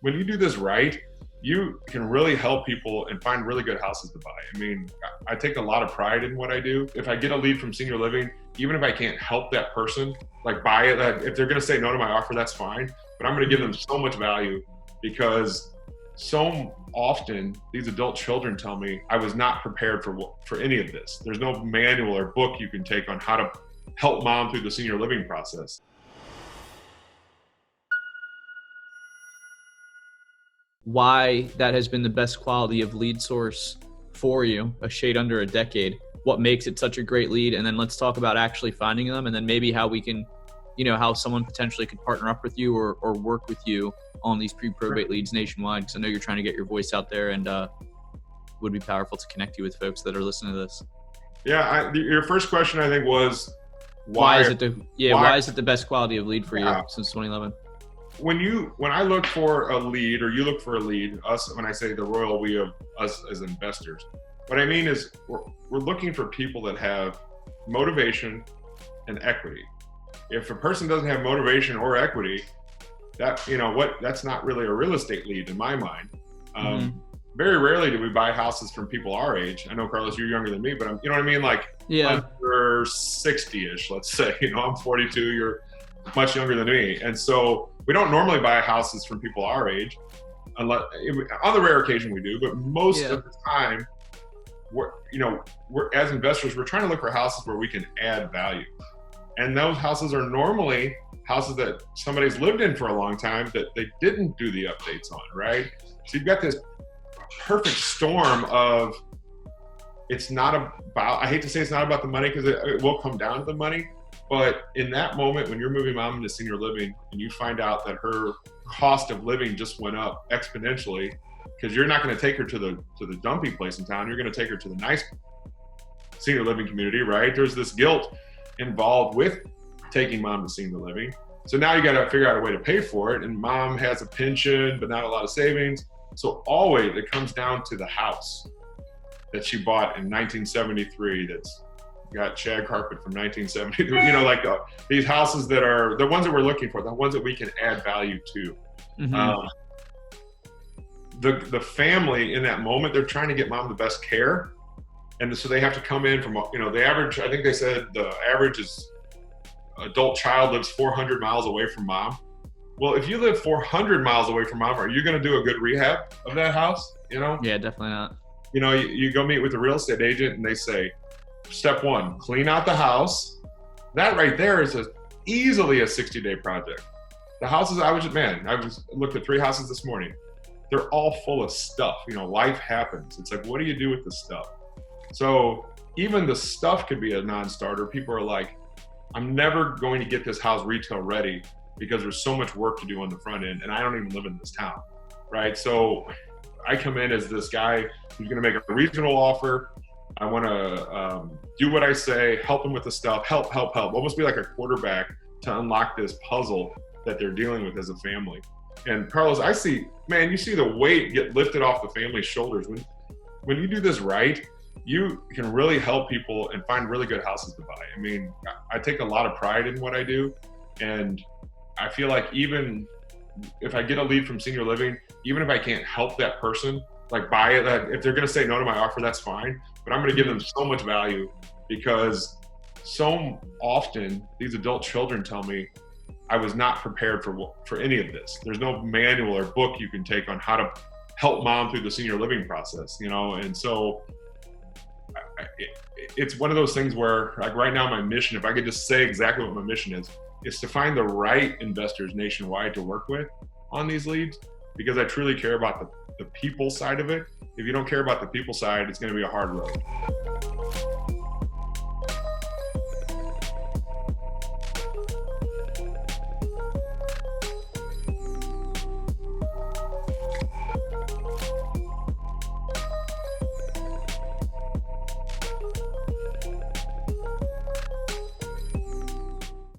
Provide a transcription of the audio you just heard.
when you do this right, you can really help people and find really good houses to buy. I mean, I take a lot of pride in what I do. If I get a lead from senior living, even if I can't help that person, like buy it, if they're going to say no to my offer, that's fine. But I'm going to give them so much value because so often these adult children tell me I was not prepared for any of this. There's no manual or book you can take on how to help mom through the senior living process. Why that has been the best quality of lead source for you, a shade under a decade, what makes it such a great lead, and then let's talk about actually finding them, and then maybe how we can, how someone potentially could partner up with you or work with you on these pre-probate leads nationwide, because I know you're trying to get your voice out there, and would be powerful to connect you with folks that are listening to this. Yeah, your first question I think was why is it the best quality of lead for you since 2011? When I look for a lead, or you look for a lead, when I say the royal we of us as investors, what I mean is we're looking for people that have motivation and equity. If a person doesn't have motivation or equity, that's not really a real estate lead in my mind. Very rarely do we buy houses from people our age. I know, Carlos, you're younger than me, but you know what I mean? Under 60-ish, let's say. I'm 42, you're much younger than me. And so we don't normally buy houses from people our age, unless on the rare occasion we do, but most of the time, we're as investors, we're trying to look for houses where we can add value. And those houses are normally houses that somebody's lived in for a long time that they didn't do the updates on, right? So you've got this perfect storm of, I hate to say it's not about the money, because it will come down to the money. But in that moment, when you're moving mom into senior living and you find out that her cost of living just went up exponentially, because you're not going to take her to the dumpy place in town, you're going to take her to the nice senior living community, right? There's this guilt involved with taking mom to senior living. So now you got to figure out a way to pay for it. And mom has a pension, but not a lot of savings. So always it comes down to the house that she bought in 1973 that's got shag carpet from 1973, these houses that are the ones that we're looking for, the ones that we can add value to. The family in that moment, they're trying to get mom the best care. And so they have to come in from, the average, I think they said the average is adult child lives 400 miles away from mom. Well, if you live 400 miles away from mom, are you going to do a good rehab of that house? Yeah, definitely not. You go meet with a real estate agent and they say, step one, clean out the house. That right there is easily a 60-day project. The houses I looked at 3 houses this morning. They're all full of stuff. Life happens. It's like, what do you do with the stuff? So even the stuff could be a non-starter. People are like, I'm never going to get this house retail ready because there's so much work to do on the front end, and I don't even live in this town, right? So I come in as this guy who's going to make a regional offer. I want to do what I say, help them with the stuff, help, almost be like a quarterback to unlock this puzzle that they're dealing with as a family. And Carlos, you see the weight get lifted off the family's shoulders. When you do this right, you can really help people and find really good houses to buy. I mean, I take a lot of pride in what I do. And I feel like even if I get a lead from senior living, even if I can't help that person, buy it, if they're going to say no to my offer, that's fine. But I'm going to give them so much value because so often these adult children tell me I was not prepared for any of this. There's no manual or book you can take on how to help mom through the senior living process, and so it's one of those things where, right now, my mission, if I could just say exactly what my mission is to find the right investors nationwide to work with on these leads, because I truly care about the people side of it. If you don't care about the people side, it's going to be a hard road.